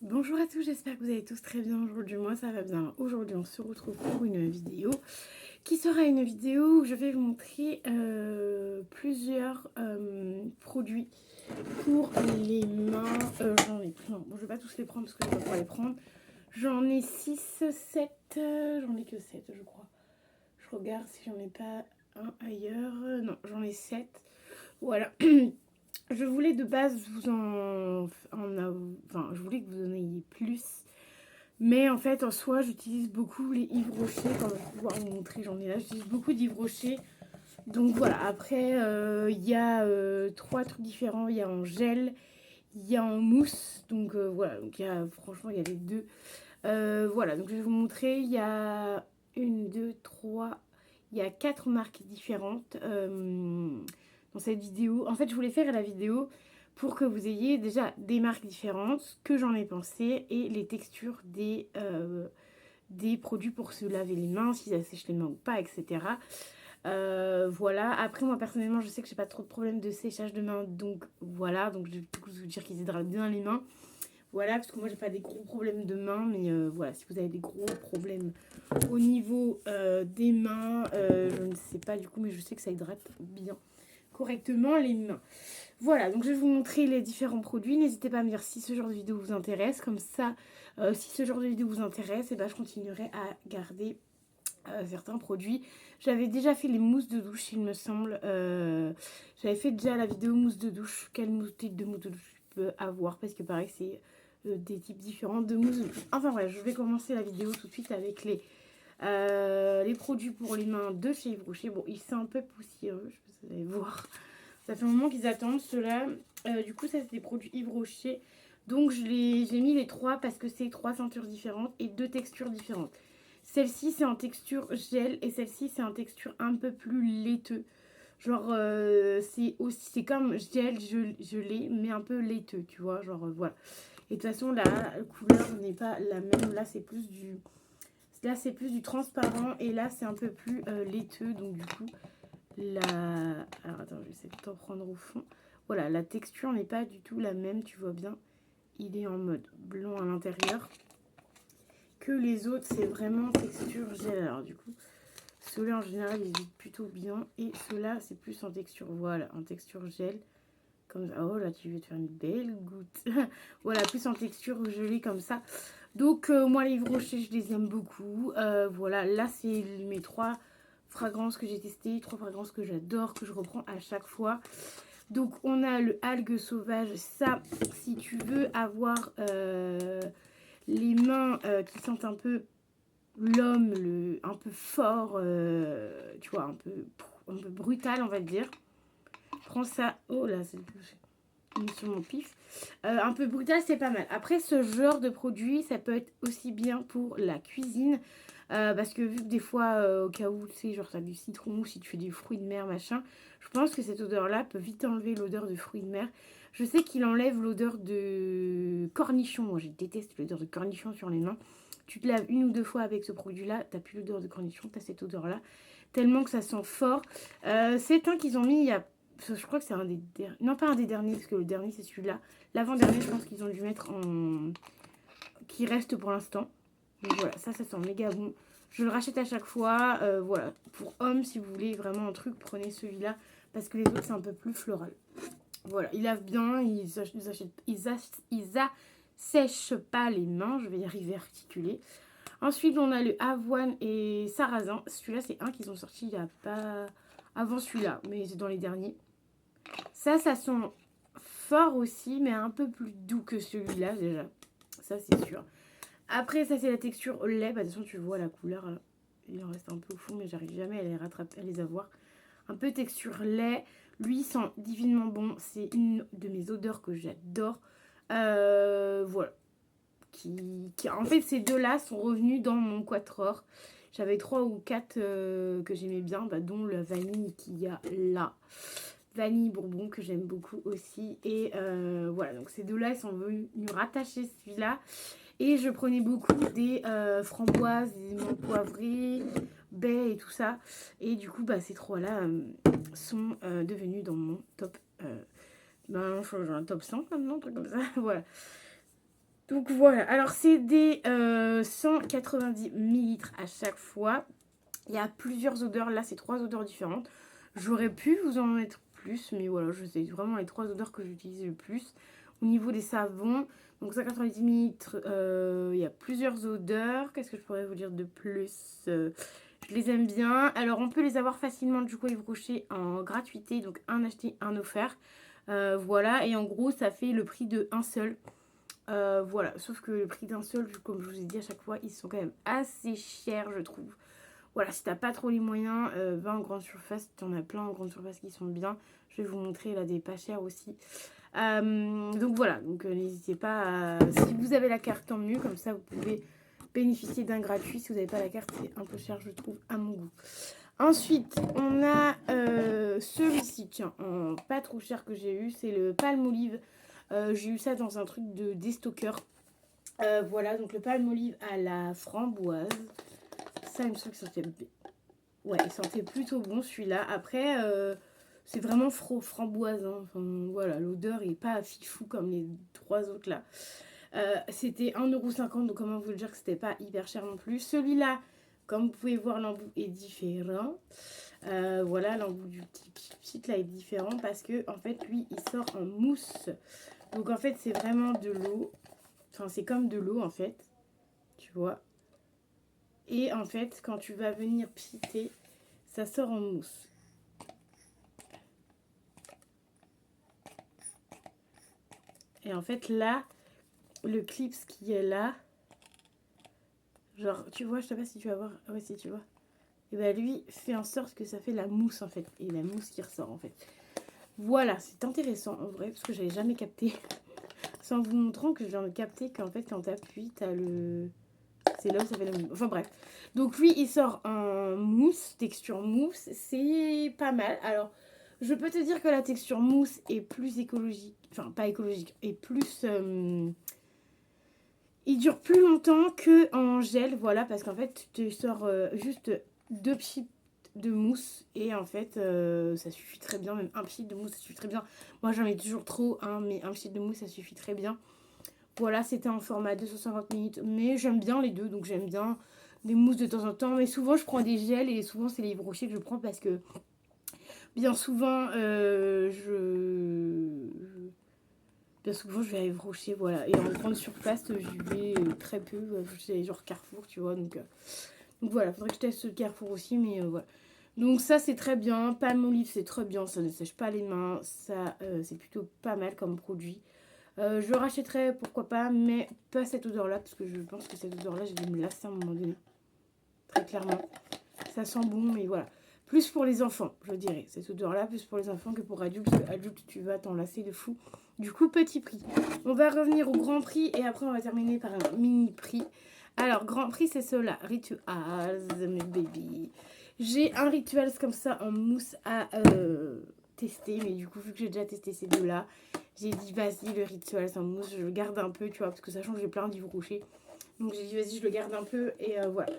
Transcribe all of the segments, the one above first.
Bonjour à tous, j'espère que vous allez tous très bien aujourd'hui. Moi ça va bien. Aujourd'hui on se retrouve pour une vidéo qui sera une vidéo où je vais vous montrer plusieurs produits pour les mains. J'en ai plein. Bon, je vais pas tous les prendre parce que je ne vais pas pouvoir les prendre. J'en ai 6, 7. J'en ai que 7 je crois. Je regarde si j'en ai pas un ailleurs. Non, j'en ai 7. Voilà. Je voulais de base enfin, je voulais que vous en ayez plus. Mais en fait, en soi, j'utilise beaucoup les Yves Rocher. Quand je vais pouvoir vous montrer, j'en ai là. J'utilise beaucoup d'Yves Rocher. Donc voilà, après, il y a 3 trucs différents. Il y a en gel, il y a en mousse. Donc voilà, donc franchement, il y a les deux. Voilà, donc je vais vous montrer. Il y a une, deux, trois. Il y a 4 marques différentes dans cette vidéo. En fait, je voulais faire la vidéo pour que vous ayez déjà des marques différentes, que j'en ai pensé, et les textures des produits pour se laver les mains, si ça sèche les mains ou pas, etc. Voilà, après moi personnellement je sais que j'ai pas trop de problèmes de séchage de mains, donc voilà, donc je vais vous dire qu'ils hydratent bien les mains. Voilà, parce que moi j'ai pas des gros problèmes de mains, mais voilà, si vous avez des gros problèmes au niveau des mains, je ne sais pas du coup, mais je sais que ça hydrate bien correctement les mains. Voilà, donc je vais vous montrer les différents produits. N'hésitez pas à me dire si ce genre de vidéo vous intéresse. Comme ça, si ce genre de vidéo vous intéresse, et ben, je continuerai à garder certains produits. J'avais déjà fait les mousses de douche, il me semble. J'avais fait déjà la vidéo mousse de douche. Quel type de mousse de douche je peux avoir? Parce que pareil, c'est des types différents de mousse de douche. Enfin bref, je vais commencer la vidéo tout de suite avec les produits pour les mains de chez Yves Rocher. Bon, ils sont un peu poussiéreux, je sais pas si vous allez voir. Ça fait un moment qu'ils attendent ceux-là. Du coup, ça, c'est des produits Yves Rocher. Donc, j'ai mis les 3 parce que c'est 3 ceintures différentes et 2 textures différentes. Celle-ci, c'est en texture gel et celle-ci, c'est en texture un peu plus laiteux. Genre, c'est comme gel gelé, mais un peu laiteux, tu vois. Genre, voilà. Et de toute façon, la couleur n'est pas la même. Là, c'est plus du transparent et là, c'est un peu plus laiteux. Donc, du coup, alors attends, je vais essayer de t'en prendre au fond. Voilà, la texture n'est pas du tout la même, tu vois bien. Il est en mode blanc à l'intérieur. Que les autres, c'est vraiment texture gel. Alors du coup, ceux-là en général, ils vivent plutôt bien. Et ceux-là, c'est plus en texture, voilà, en texture gel. Comme ça. Oh là, tu veux te faire une belle goutte. Voilà, plus en texture gelée comme ça. Donc moi, les Yves Rocher, je les aime beaucoup. Voilà, là, c'est mes 3 fragrances que j'ai testées. 3 fragrances que j'adore, que je reprends à chaque fois. Donc on a le algue sauvage. Ça, si tu veux avoir les mains qui sentent un peu l'homme, un peu fort, tu vois, un peu brutal, on va dire. Prends ça. Oh là, c'est mis sur mon pif. Un peu brutal, c'est pas mal. Après, ce genre de produit, ça peut être aussi bien pour la cuisine. Parce que vu que des fois, au cas où, tu sais, genre, t'as du citron ou si tu fais du fruit de mer, machin, je pense que cette odeur-là peut vite enlever l'odeur de fruit de mer. Je sais qu'il enlève l'odeur de cornichon. Moi, je déteste l'odeur de cornichon sur les mains. Tu te laves 1 ou 2 fois avec ce produit-là, t'as plus l'odeur de cornichon, t'as cette odeur-là. Tellement que ça sent fort. C'est un qu'ils ont mis il y a. Je crois que c'est un des derniers. Non, pas un des derniers, parce que le dernier, c'est celui-là. L'avant-dernier, je pense qu'ils ont dû mettre en. Qui reste pour l'instant. Donc voilà, ça sent méga bon. Je le rachète à chaque fois. Voilà, pour homme, si vous voulez vraiment un truc, prenez celui-là. Parce que les autres, c'est un peu plus floral. Voilà, il lave bien, ils assèchent pas les mains. Je vais y arriver à articuler. Ensuite, on a le avoine et sarrasin. Celui-là, c'est un qu'ils ont sorti il n'y a pas avant celui-là, mais c'est dans les derniers. Ça sent fort aussi, mais un peu plus doux que celui-là déjà. Ça, c'est sûr. Après, ça, c'est la texture au lait. Bah, de toute façon, tu vois la couleur. Là. Il en reste un peu au fond, mais j'arrive jamais à les rattraper, à les avoir. Un peu texture lait. Lui, sent divinement bon. C'est une de mes odeurs que j'adore. Voilà. En fait, ces deux-là sont revenus dans mon quatuor. J'avais 3 ou 4 que j'aimais bien, bah, dont la vanille qu'il y a là. Vanille bourbon que j'aime beaucoup aussi. Et voilà, donc ces deux-là, ils sont venus rattacher celui-là. Et je prenais beaucoup des framboises, des menthes poivrées, baies et tout ça. Et du coup, bah, ces 3-là sont devenus dans mon top. Ben, je suis un top 100 maintenant, un truc comme ça. Voilà. Donc voilà, alors c'est des 190 millilitres à chaque fois. Il y a plusieurs odeurs, là c'est 3 odeurs différentes. J'aurais pu vous en mettre plus, mais voilà, je sais vraiment les 3 odeurs que j'utilise le plus. Au niveau des savons, donc 190 millilitres, il y a plusieurs odeurs. Qu'est-ce que je pourrais vous dire de plus? Je les aime bien. Alors on peut les avoir facilement du coup Yves Rocher en gratuité, donc un acheté, un offert. Voilà, et en gros ça fait le prix de un seul. Voilà, sauf que le prix d'un seul, comme je vous ai dit à chaque fois, ils sont quand même assez chers, je trouve. Voilà, si t'as pas trop les moyens, va en grande surface. T'en as plein en grande surface qui sont bien. Je vais vous montrer là des pas chers aussi. Donc voilà, donc n'hésitez pas à... Si vous avez la carte, tant mieux. Comme ça, vous pouvez bénéficier d'un gratuit. Si vous n'avez pas la carte, c'est un peu cher, je trouve, à mon goût. Ensuite, on a celui-ci, tiens, pas trop cher que j'ai eu. C'est le Palmolive. J'ai eu ça dans un truc de déstocker. Voilà, donc le Palmolive à la framboise. Ça, il me semble qu'il sentait... Ouais, il sentait plutôt bon celui-là. Après, c'est vraiment framboise. Hein. Enfin, voilà, l'odeur est pas fifou comme les 3 autres là. C'était 1,50 €, donc comment vous le dire que c'était pas hyper cher non plus. Celui-là, comme vous pouvez voir, l'embout est différent. Voilà, l'embout du petit là est différent parce que en fait, lui, il sort en mousse. Donc en fait, c'est vraiment de l'eau. Enfin, c'est comme de l'eau en fait. Tu vois. Et en fait, quand tu vas venir piter, ça sort en mousse. Et en fait, là, le clips qui est là, genre, tu vois, je sais pas si tu vas voir. Ouais, si tu vois. Et bah lui fait en sorte que ça fait la mousse en fait. Et la mousse qui ressort en fait. Voilà, c'est intéressant en vrai, parce que j'avais jamais capté. Sans vous montrant que je viens de capter qu'en fait, quand t'appuies, t'as le... C'est là où ça fait la mousse. Enfin bref. Donc lui, il sort en mousse, texture mousse. C'est pas mal. Alors, je peux te dire que la texture mousse est plus écologique. Enfin, pas écologique. Et plus... il dure plus longtemps que en gel. Voilà, parce qu'en fait, tu sors juste 2 pipes de mousse. Et en fait, ça suffit très bien. Même un pipe de mousse, ça suffit très bien. Moi, j'en mets toujours trop. Hein, mais un pipe de mousse, ça suffit très bien. Voilà, c'était en format 250 minutes. Mais j'aime bien les deux. Donc, j'aime bien des mousses de temps en temps. Mais souvent, je prends des gels. Et souvent, c'est les Yves Rocher que je prends parce que bien souvent, bien souvent, je vais à Yves Rocher. Voilà. Et en grande surface, j'y vais très peu. C'est genre Carrefour, tu vois. Donc voilà, faudrait que je teste le Carrefour aussi. Mais voilà. Donc ça, c'est très bien. Palmolive, c'est très bien. Ça ne sèche pas les mains. Ça, c'est plutôt pas mal comme produit. Je le rachèterai, pourquoi pas, mais pas cette odeur-là, parce que je pense que cette odeur-là, je vais me lasser à un moment donné. Très clairement. Ça sent bon, mais voilà. Plus pour les enfants, je dirais. Cette odeur-là, plus pour les enfants que pour adultes, parce que adultes, tu vas t'en lasser de fou. Du coup, petit prix. On va revenir au grand prix, et après, on va terminer par un mini prix. Alors, grand prix, c'est cela. Rituals, mes baby. J'ai un Rituals comme ça en mousse à tester, mais du coup, vu que j'ai déjà testé ces deux-là, j'ai dit, vas-y, le Rituals en mousse, je le garde un peu, tu vois, parce que sachant que j'ai plein d'Yves Rocher. Donc, j'ai dit, vas-y, je le garde un peu, et voilà.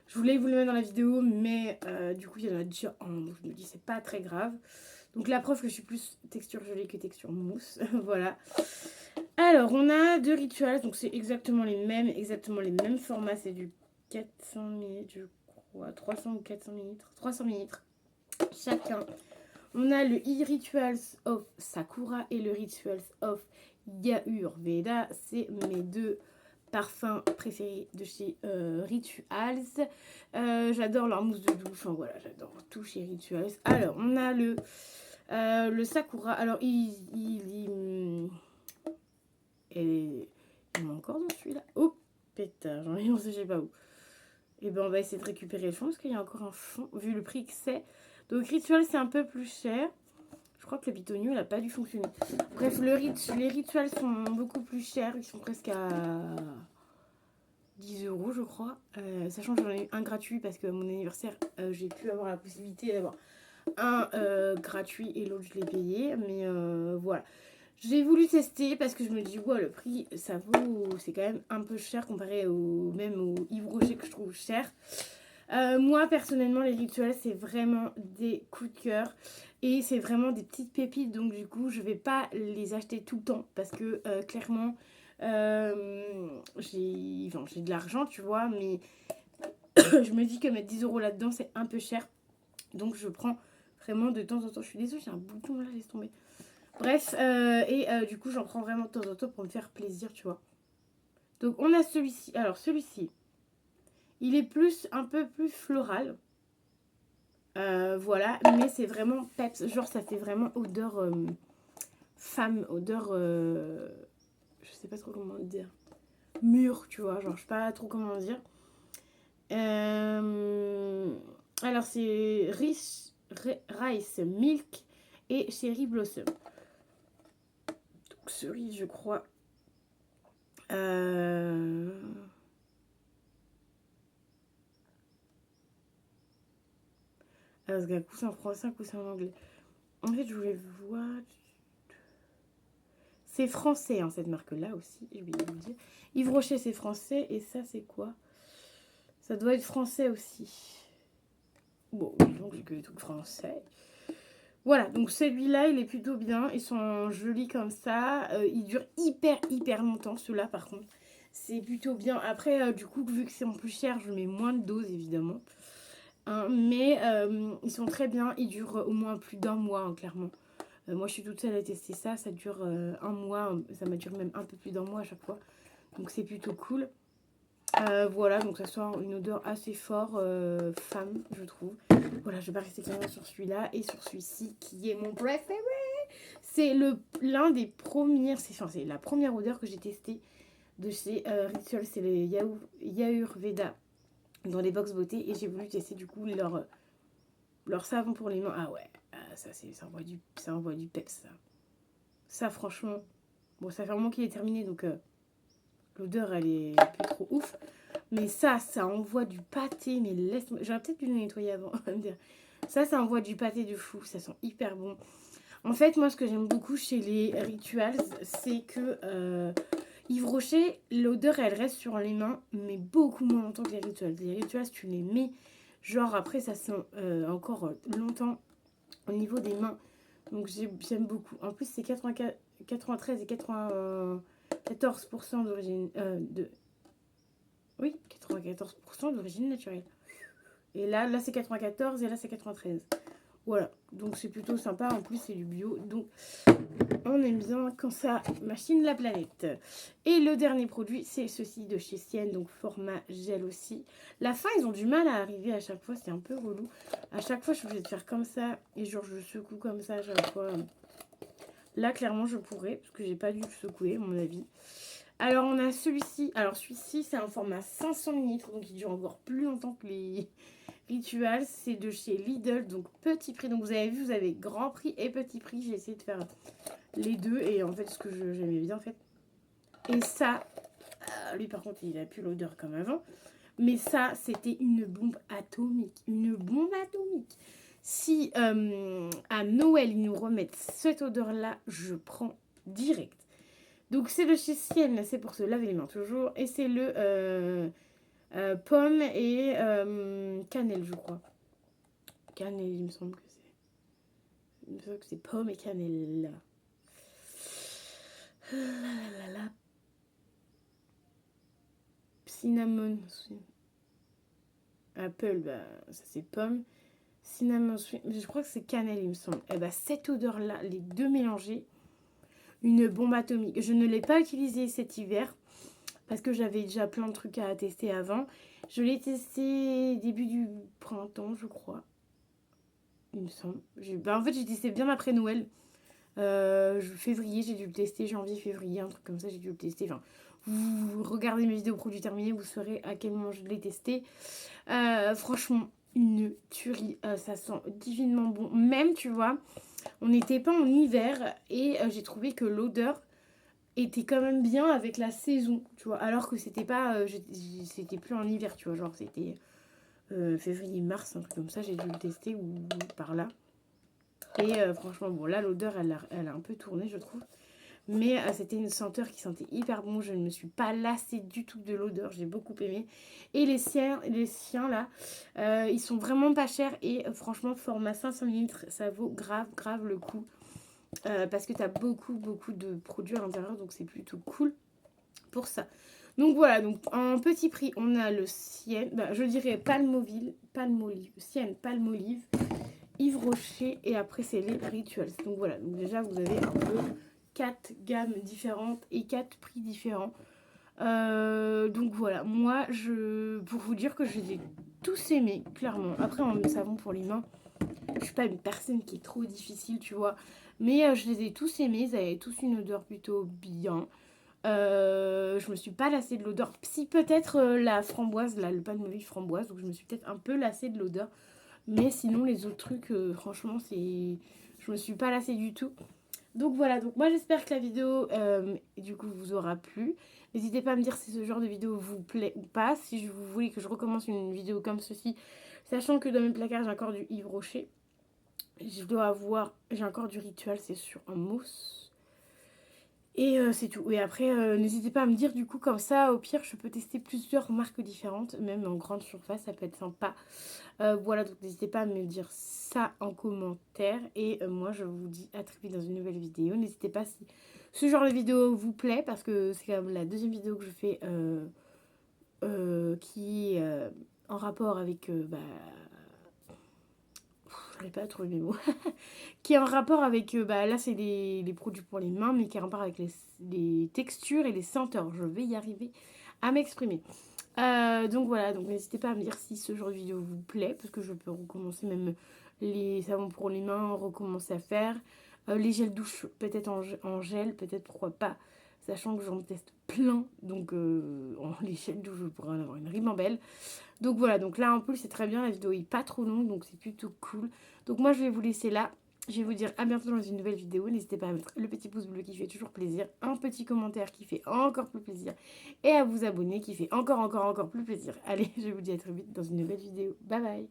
Je voulais vous le mettre dans la vidéo, mais du coup, il y en a déjà un, donc je me dis, c'est pas très grave. Donc, la preuve que je suis plus texture gelée que texture mousse, voilà. Alors, on a deux Rituals, donc c'est exactement les mêmes formats, c'est du 400 ml, je crois, 300 ou 400 ml, 300 ml chacun. On a le e-Rituals of Sakura et le Rituals of Ayurveda. C'est mes deux parfums préférés de chez Rituals. J'adore leur mousse de douche. Enfin voilà, j'adore tout chez Rituals. Alors, on a le Sakura. Alors, il manque encore dans celui-là. Oh, pétard, j'en ai on sait je sais pas où. Et ben on va essayer de récupérer le fond parce qu'il y a encore un fond, vu le prix que c'est. Donc Rituals, c'est un peu plus cher. Je crois que le Bitonio, il n'a pas dû fonctionner. Bref, les Rituals sont beaucoup plus chers. Ils sont presque à 10 €, je crois. Sachant que j'en ai eu un gratuit parce que à mon anniversaire, j'ai pu avoir la possibilité d'avoir un gratuit et l'autre, je l'ai payé. Mais voilà. J'ai voulu tester parce que je me dis, ouais, le prix, ça vaut... C'est quand même un peu cher comparé même au Yves Rocher que je trouve cher. Moi, personnellement, les Rituals, c'est vraiment des coups de cœur. Et c'est vraiment des petites pépites. Donc, du coup, je vais pas les acheter tout le temps. Parce que, clairement, J'ai de l'argent, tu vois, mais je me dis que mettre 10 € là-dedans, c'est un peu cher. Donc, je prends vraiment de temps en temps. Je suis désolée, j'ai un bouton là, laisse tomber. Bref, du coup, j'en prends vraiment de temps en temps pour me faire plaisir, tu vois. Donc, on a celui-ci. Alors, celui-ci, il est un peu plus floral. Voilà, mais c'est vraiment peps. Genre, ça fait vraiment odeur femme, odeur... je sais pas trop comment dire. Mûr, tu vois. Genre, je sais pas trop comment dire. Alors, c'est Rice Milk et Cherry Blossom. Donc, cerise, je crois. Parce qu'un coup c'est en français, un coup c'est en anglais. En fait, je voulais voir. C'est français, hein, cette marque-là aussi, je vais vous le dire. Yves Rocher, c'est français. Et ça, c'est quoi? Ça doit être français aussi. Bon, donc j'ai que des trucs français. Voilà, donc celui-là, il est plutôt bien. Ils sont jolis comme ça. Ils durent hyper longtemps, ceux-là, par contre. C'est plutôt bien. Après, du coup, vu que c'est en plus cher, je mets moins de doses, évidemment. Hein, mais ils sont très bien. Ils durent au moins plus d'1 mois, hein, clairement. Moi, je suis toute seule à tester ça. Ça dure 1 mois. Ça m'a duré même un peu plus d'1 mois à chaque fois. Donc, c'est plutôt cool. Voilà, donc ça sort une odeur assez fort, femme, je trouve. Voilà, je vais pas rester clairement sur celui-là. Et sur celui-ci, qui est mon préféré. C'est l'un des premiers... C'est la première odeur que j'ai testée de chez Ritual. C'est le Yayurveda dans les box beauté. Et j'ai voulu tester, du coup, leur savon pour les mains. Ah ouais, ça envoie du peps, ça. Ça, franchement... Bon, ça fait un moment qu'il est terminé, donc l'odeur, elle est plus trop ouf. Mais ça envoie du pâté. Mais laisse-moi... J'aurais peut-être dû le nettoyer avant. Ça envoie du pâté de fou. Ça sent hyper bon. En fait, moi, ce que j'aime beaucoup chez les Rituals, c'est que Yves Rocher, l'odeur, elle reste sur les mains, mais beaucoup moins longtemps que les Rituals. Les Rituals, tu les mets, genre après, ça sent encore longtemps au niveau des mains. Donc, j'aime beaucoup. En plus, c'est 93 et 94% d'origine... Oui, 94% d'origine naturelle. Et là c'est 94 et là, c'est 93. Voilà, donc c'est plutôt sympa. En plus, c'est du bio. Donc, on aime bien quand ça machine la planète. Et le dernier produit, c'est ceci de chez Sienne, donc format gel aussi. La fin, ils ont du mal à arriver à chaque fois. C'est un peu relou. À chaque fois, je suis obligée de faire comme ça. Et genre, je secoue comme ça à chaque fois. Là, clairement, je pourrais. Parce que j'ai pas dû secouer, à mon avis. Alors, on a celui-ci. Alors, celui-ci, c'est un format 500 ml. Donc, il dure encore plus longtemps que les Rituals. C'est de chez Lidl. Donc, petit prix. Donc, vous avez vu, vous avez grand prix et petit prix. J'ai essayé de faire les deux. Et en fait, ce que j'aimais bien, en fait. Et ça, lui, par contre, il a plus l'odeur comme avant. Mais ça, c'était une bombe atomique. Une bombe atomique. Si à Noël, ils nous remettent cette odeur-là, je prends direct. Donc, c'est le chez Sienne, c'est pour se laver les mains toujours. Et c'est le pomme et cannelle, je crois. Cannelle, il me semble que c'est. Il me semble que c'est pomme et cannelle. Là. Cinnamon. Apple, bah, ça c'est pomme. Cinnamon, je crois que c'est cannelle, il me semble. Et bah, cette odeur-là, les deux mélangés, une bombe atomique. Je ne l'ai pas utilisée cet hiver parce que j'avais déjà plein de trucs à tester avant. Je l'ai testé début du printemps, je crois. Il me semble. En fait, j'ai testé bien après Noël. Février, j'ai dû le tester. Janvier, février, un truc comme ça, j'ai dû le tester. Enfin, vous regardez mes vidéos produits terminés, vous saurez à quel moment je l'ai testé. Franchement, une tuerie. Ça sent divinement bon. Même, tu vois, on n'était pas en hiver et j'ai trouvé que l'odeur était quand même bien avec la saison, tu vois. Alors que c'était pas... c'était plus en hiver, tu vois. Genre, c'était février, mars, un truc comme ça. J'ai dû le tester ou par là. Et franchement, bon, là, l'odeur, elle a un peu tourné, je trouve. Mais c'était une senteur qui sentait hyper bon. Je ne me suis pas lassée du tout de l'odeur. J'ai beaucoup aimé. Et les siens là, ils sont vraiment pas chers. Et franchement, format 500 ml, ça vaut grave le coup. Parce que tu as beaucoup de produits à l'intérieur. Donc, c'est plutôt cool. pour ça. Donc voilà, donc en petit prix, on a le Sienne, je dirais Palmolive, Sienne, Palmolive, Yves Rocher et après c'est les Rituals. Donc voilà, donc déjà vous avez un peu 4 gammes différentes et 4 prix différents. Donc voilà, moi pour vous dire que je les ai tous aimés, clairement. Après en savon pour les mains, je suis pas une personne qui est trop difficile, tu vois. Mais je les ai tous aimés, ils avaient tous une odeur plutôt bien. Je me suis pas lassée de l'odeur. Si peut-être la framboise, là, le Palmolive framboise, donc je me suis peut-être un peu lassée de l'odeur. Mais sinon les autres trucs, franchement, je me suis pas lassée du tout. Donc voilà, donc moi j'espère que la vidéo du coup vous aura plu. N'hésitez pas à me dire si ce genre de vidéo vous plaît ou pas. Si vous voulez que je recommence une vidéo comme ceci, sachant que dans mes placards j'ai encore du Yves Rocher. J'ai encore du Ritual, c'est sûr, en mousse. Et c'est tout. Et après, n'hésitez pas à me dire du coup, comme ça, au pire, je peux tester plusieurs marques différentes, même en grande surface, ça peut être sympa. Voilà, donc n'hésitez pas à me dire ça en commentaire. Et moi, je vous dis à très vite dans une nouvelle vidéo. N'hésitez pas si ce genre de vidéo vous plaît, parce que c'est quand même la deuxième vidéo que je fais qui est en rapport avec... je n'arrive pas à trouver mes mots. Qui est en rapport avec, là c'est les produits pour les mains, mais qui est en rapport avec les textures et les senteurs. Je vais y arriver à m'exprimer. Donc voilà, donc n'hésitez pas à me dire si ce genre de vidéo vous plaît, parce que je peux recommencer même les savons pour les mains, recommencer à faire. Les gels douche, peut-être en gel, peut-être pourquoi pas, sachant que j'en teste plein, donc les gels douche, je pourrais en avoir une ribambelle. Donc voilà, donc là en plus c'est très bien, la vidéo est pas trop longue, donc c'est plutôt cool. Donc moi je vais vous laisser là. Je vais vous dire à bientôt dans une nouvelle vidéo. N'hésitez pas à mettre le petit pouce bleu qui fait toujours plaisir, un petit commentaire qui fait encore plus plaisir et à vous abonner qui fait encore plus plaisir. Allez, je vous dis à très vite dans une nouvelle vidéo. Bye bye.